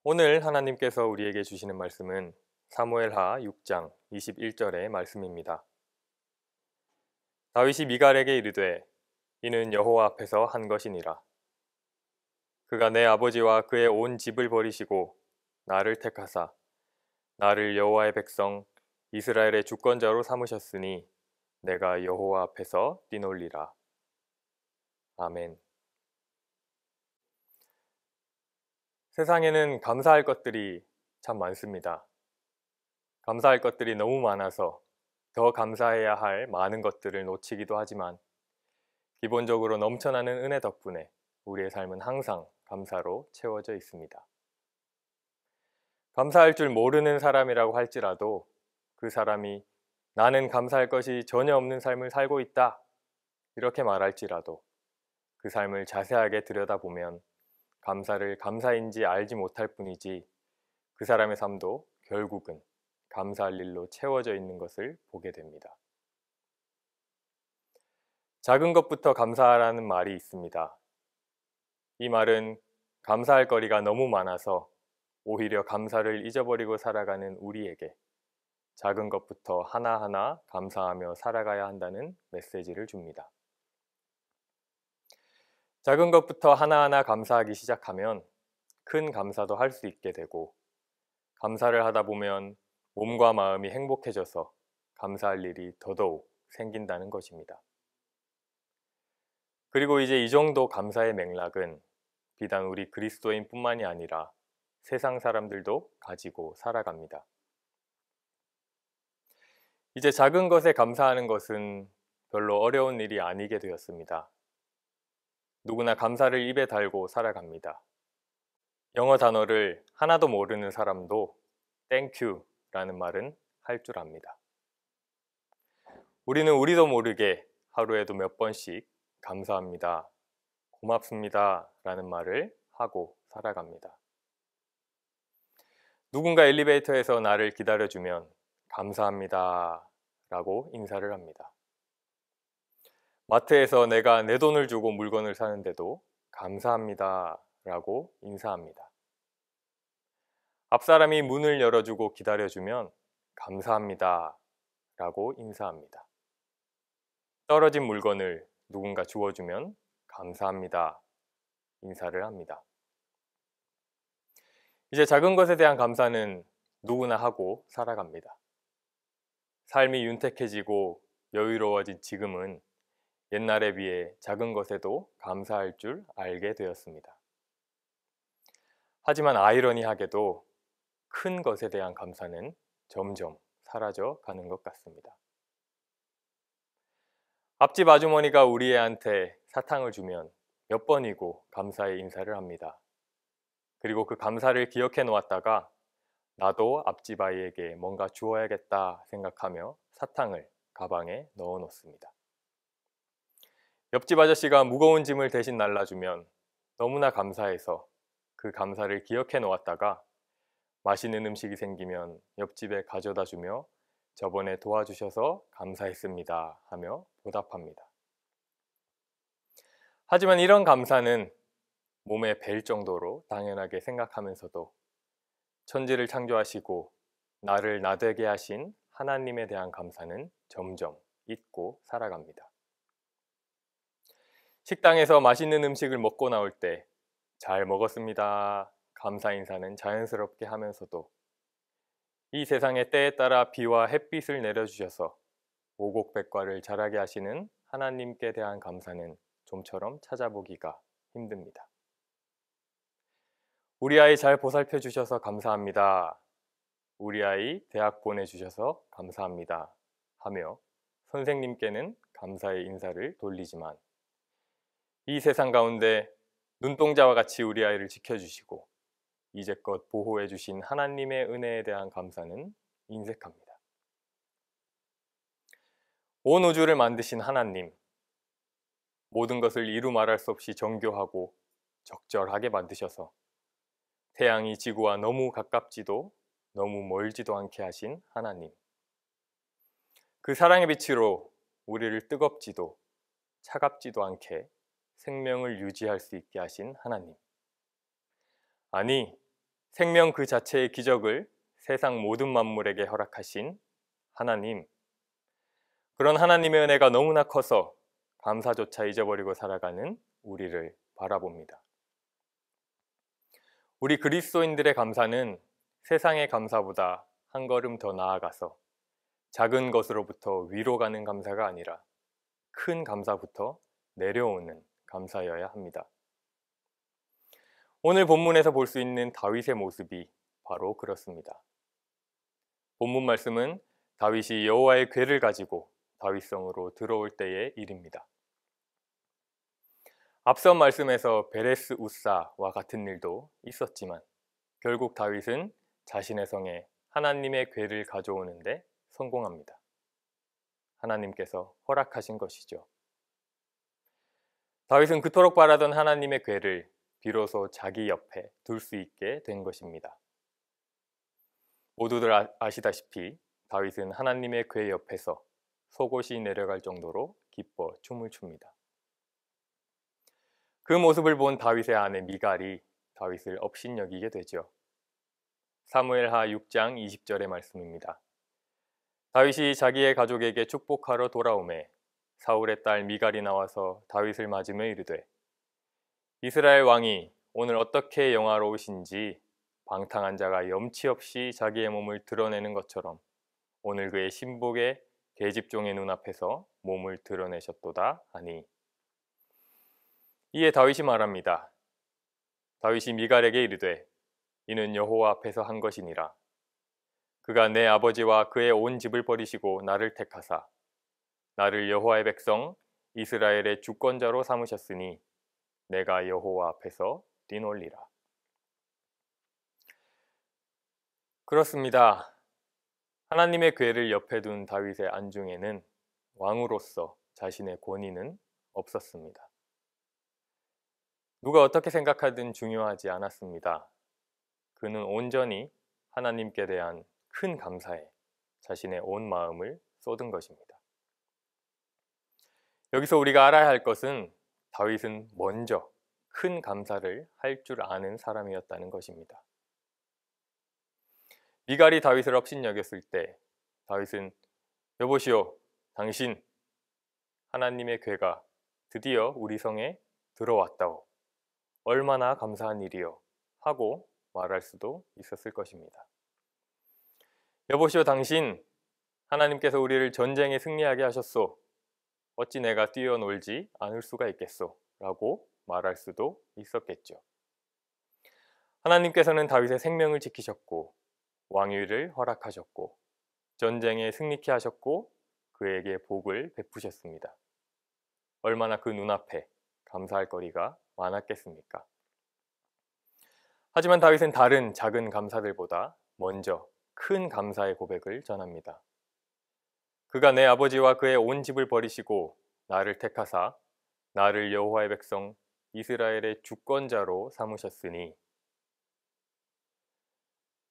오늘 하나님께서 우리에게 주시는 말씀은 사무엘하 6장 21절의 말씀입니다. 다윗이 미갈에게 이르되 이는 여호와 앞에서 한 것이니라. 그가 내 아버지와 그의 온 집을 버리시고 나를 택하사 나를 여호와의 백성 이스라엘의 주권자로 삼으셨으니 내가 여호와 앞에서 뛰놀리라. 아멘. 세상에는 감사할 것들이 참 많습니다. 감사할 것들이 너무 많아서 더 감사해야 할 많은 것들을 놓치기도 하지만 기본적으로 넘쳐나는 은혜 덕분에 우리의 삶은 항상 감사로 채워져 있습니다. 감사할 줄 모르는 사람이라고 할지라도 그 사람이 나는 감사할 것이 전혀 없는 삶을 살고 있다 이렇게 말할지라도 그 삶을 자세하게 들여다보면 감사를 감사인지 알지 못할 뿐이지 그 사람의 삶도 결국은 감사할 일로 채워져 있는 것을 보게 됩니다. 작은 것부터 감사하라는 말이 있습니다. 이 말은 감사할 거리가 너무 많아서 오히려 감사를 잊어버리고 살아가는 우리에게 작은 것부터 하나하나 감사하며 살아가야 한다는 메시지를 줍니다. 작은 것부터 하나하나 감사하기 시작하면 큰 감사도 할 수 있게 되고 감사를 하다 보면 몸과 마음이 행복해져서 감사할 일이 더더욱 생긴다는 것입니다. 그리고 이제 이 정도 감사의 맥락은 비단 우리 그리스도인뿐만이 아니라 세상 사람들도 가지고 살아갑니다. 이제 작은 것에 감사하는 것은 별로 어려운 일이 아니게 되었습니다. 누구나 감사를 입에 달고 살아갑니다. 영어 단어를 하나도 모르는 사람도 Thank you 라는 말은 할 줄 압니다. 우리는 우리도 모르게 하루에도 몇 번씩 감사합니다, 고맙습니다 라는 말을 하고 살아갑니다. 누군가 엘리베이터에서 나를 기다려주면 감사합니다 라고 인사를 합니다. 마트에서 내가 내 돈을 주고 물건을 사는데도 감사합니다 라고 인사합니다. 앞사람이 문을 열어주고 기다려주면 감사합니다 라고 인사합니다. 떨어진 물건을 누군가 주워주면 감사합니다 인사를 합니다. 이제 작은 것에 대한 감사는 누구나 하고 살아갑니다. 삶이 윤택해지고 여유로워진 지금은 옛날에 비해 작은 것에도 감사할 줄 알게 되었습니다. 하지만 아이러니하게도 큰 것에 대한 감사는 점점 사라져 가는 것 같습니다. 앞집 아주머니가 우리 애한테 사탕을 주면 몇 번이고 감사의 인사를 합니다. 그리고 그 감사를 기억해 놓았다가 나도 앞집 아이에게 뭔가 주어야겠다 생각하며 사탕을 가방에 넣어 놓습니다. 옆집 아저씨가 무거운 짐을 대신 날라주면 너무나 감사해서 그 감사를 기억해 놓았다가 맛있는 음식이 생기면 옆집에 가져다 주며 저번에 도와주셔서 감사했습니다 하며 보답합니다. 하지만 이런 감사는 몸에 벨 정도로 당연하게 생각하면서도 천지를 창조하시고 나를 나되게 하신 하나님에 대한 감사는 점점 잊고 살아갑니다. 식당에서 맛있는 음식을 먹고 나올 때 잘 먹었습니다 감사 인사는 자연스럽게 하면서도 이 세상의 때에 따라 비와 햇빛을 내려주셔서 오곡백과를 자라게 하시는 하나님께 대한 감사는 좀처럼 찾아보기가 힘듭니다. 우리 아이 잘 보살펴 주셔서 감사합니다. 우리 아이 대학 보내주셔서 감사합니다 하며 선생님께는 감사의 인사를 돌리지만 이 세상 가운데 눈동자와 같이 우리 아이를 지켜주시고 이제껏 보호해 주신 하나님의 은혜에 대한 감사는 인색합니다. 온 우주를 만드신 하나님, 모든 것을 이루 말할 수 없이 정교하고 적절하게 만드셔서 태양이 지구와 너무 가깝지도 너무 멀지도 않게 하신 하나님, 그 사랑의 빛으로 우리를 뜨겁지도 차갑지도 않게 생명을 유지할 수 있게 하신 하나님, 아니 생명 그 자체의 기적을 세상 모든 만물에게 허락하신 하나님, 그런 하나님의 은혜가 너무나 커서 감사조차 잊어버리고 살아가는 우리를 바라봅니다. 우리 그리스도인들의 감사는 세상의 감사보다 한 걸음 더 나아가서 작은 것으로부터 위로 가는 감사가 아니라 큰 감사부터 내려오는 감사여야 합니다. 오늘 본문에서 볼 수 있는 다윗의 모습이 바로 그렇습니다. 본문 말씀은 다윗이 여호와의 궤를 가지고 다윗성으로 들어올 때의 일입니다. 앞선 말씀에서 베레스 우사와 같은 일도 있었지만 결국 다윗은 자신의 성에 하나님의 궤를 가져오는데 성공합니다. 하나님께서 허락하신 것이죠. 다윗은 그토록 바라던 하나님의 궤를 비로소 자기 옆에 둘 수 있게 된 것입니다. 모두들 아시다시피 다윗은 하나님의 궤 옆에서 속옷이 내려갈 정도로 기뻐 춤을 춥니다. 그 모습을 본 다윗의 아내 미갈이 다윗을 업신여기게 되죠. 사무엘하 6장 20절의 말씀입니다. 다윗이 자기의 가족에게 축복하러 돌아오매 사울의 딸 미갈이 나와서 다윗을 맞으며 이르되 이스라엘 왕이 오늘 어떻게 영화로우신지 방탕한 자가 염치 없이 자기의 몸을 드러내는 것처럼 오늘 그의 신복의 계집종의 눈앞에서 몸을 드러내셨도다 하니 이에 다윗이 말합니다. 다윗이 미갈에게 이르되 이는 여호와 앞에서 한 것이니라. 그가 내 아버지와 그의 온 집을 버리시고 나를 택하사 나를 여호와의 백성 이스라엘의 주권자로 삼으셨으니 내가 여호와 앞에서 뛰놀리라. 그렇습니다. 하나님의 궤를 옆에 둔 다윗의 안중에는 왕으로서 자신의 권위는 없었습니다. 누가 어떻게 생각하든 중요하지 않았습니다. 그는 온전히 하나님께 대한 큰 감사에 자신의 온 마음을 쏟은 것입니다. 여기서 우리가 알아야 할 것은 다윗은 먼저 큰 감사를 할 줄 아는 사람이었다는 것입니다. 미갈이 다윗을 업신여겼을 때 다윗은 여보시오, 당신 하나님의 궤가 드디어 우리 성에 들어왔다오. 얼마나 감사한 일이요 하고 말할 수도 있었을 것입니다. 여보시오, 당신 하나님께서 우리를 전쟁에 승리하게 하셨소. 어찌 내가 뛰어놀지 않을 수가 있겠소 라고 말할 수도 있었겠죠. 하나님께서는 다윗의 생명을 지키셨고 왕위를 허락하셨고 전쟁에 승리케 하셨고 그에게 복을 베푸셨습니다. 얼마나 그 눈앞에 감사할 거리가 많았겠습니까? 하지만 다윗은 다른 작은 감사들보다 먼저 큰 감사의 고백을 전합니다. 그가 내 아버지와 그의 온 집을 버리시고 나를 택하사 나를 여호와의 백성 이스라엘의 주권자로 삼으셨으니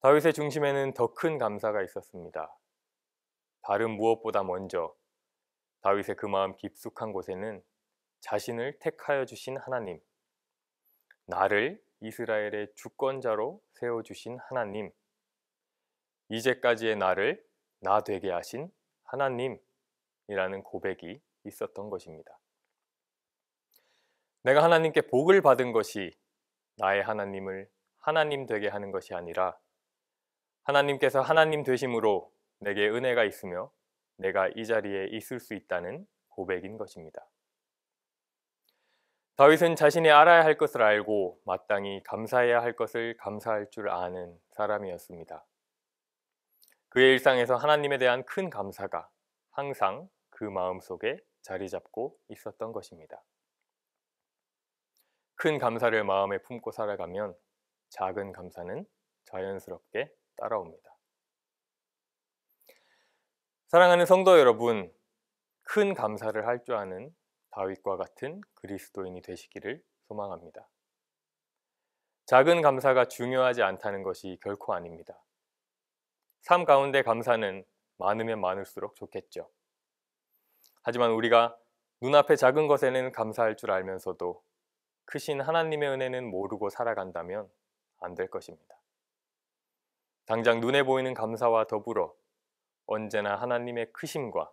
다윗의 중심에는 더 큰 감사가 있었습니다. 다른 무엇보다 먼저 다윗의 그 마음 깊숙한 곳에는 자신을 택하여 주신 하나님, 나를 이스라엘의 주권자로 세워주신 하나님, 이제까지의 나를 나 되게 하신 하나님이라는 고백이 있었던 것입니다. 내가 하나님께 복을 받은 것이 나의 하나님을 하나님 되게 하는 것이 아니라 하나님께서 하나님 되심으로 내게 은혜가 있으며 내가 이 자리에 있을 수 있다는 고백인 것입니다. 다윗은 자신이 알아야 할 것을 알고 마땅히 감사해야 할 것을 감사할 줄 아는 사람이었습니다. 그의 일상에서 하나님에 대한 큰 감사가 항상 그 마음속에 자리 잡고 있었던 것입니다. 큰 감사를 마음에 품고 살아가면 작은 감사는 자연스럽게 따라옵니다. 사랑하는 성도 여러분, 큰 감사를 할 줄 아는 다윗과 같은 그리스도인이 되시기를 소망합니다. 작은 감사가 중요하지 않다는 것이 결코 아닙니다. 삶 가운데 감사는 많으면 많을수록 좋겠죠. 하지만 우리가 눈앞에 작은 것에는 감사할 줄 알면서도 크신 하나님의 은혜는 모르고 살아간다면 안 될 것입니다. 당장 눈에 보이는 감사와 더불어 언제나 하나님의 크심과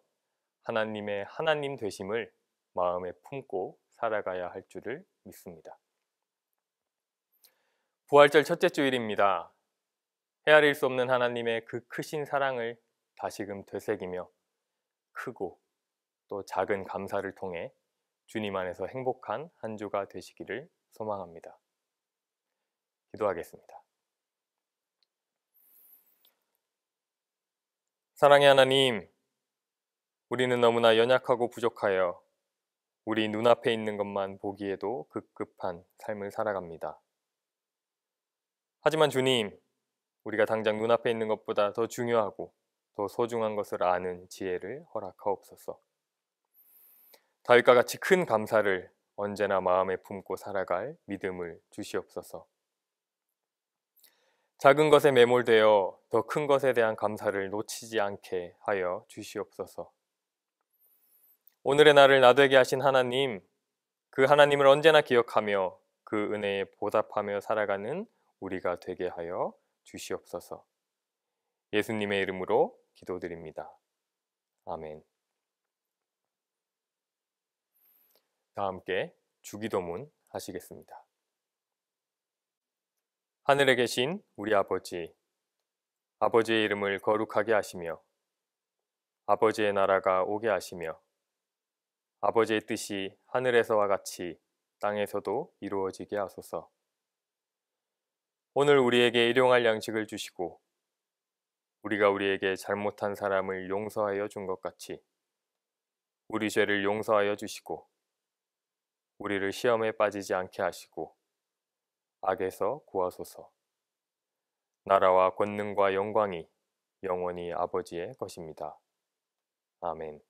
하나님의 하나님 되심을 마음에 품고 살아가야 할 줄을 믿습니다. 부활절 첫째 주일입니다. 헤아릴 수 없는 하나님의 그 크신 사랑을 다시금 되새기며 크고 또 작은 감사를 통해 주님 안에서 행복한 한 주가 되시기를 소망합니다. 기도하겠습니다. 사랑의 하나님, 우리는 너무나 연약하고 부족하여 우리 눈앞에 있는 것만 보기에도 급급한 삶을 살아갑니다. 하지만 주님, 우리가 당장 눈앞에 있는 것보다 더 중요하고 더 소중한 것을 아는 지혜를 허락하옵소서. 다윗과 같이 큰 감사를 언제나 마음에 품고 살아갈 믿음을 주시옵소서. 작은 것에 매몰되어 더 큰 것에 대한 감사를 놓치지 않게 하여 주시옵소서. 오늘의 나를 나되게 하신 하나님, 그 하나님을 언제나 기억하며 그 은혜에 보답하며 살아가는 우리가 되게 하여 주시옵소서. 예수님의 이름으로 기도드립니다. 아멘. 다 함께 주기도문 하시겠습니다. 하늘에 계신 우리 아버지, 아버지의 이름을 거룩하게 하시며 아버지의 나라가 오게 하시며 아버지의 뜻이 하늘에서와 같이 땅에서도 이루어지게 하소서. 오늘 우리에게 일용할 양식을 주시고 우리가 우리에게 잘못한 사람을 용서하여 준 것 같이 우리 죄를 용서하여 주시고 우리를 시험에 빠지지 않게 하시고 악에서 구하소서. 나라와 권능과 영광이 영원히 아버지의 것입니다. 아멘.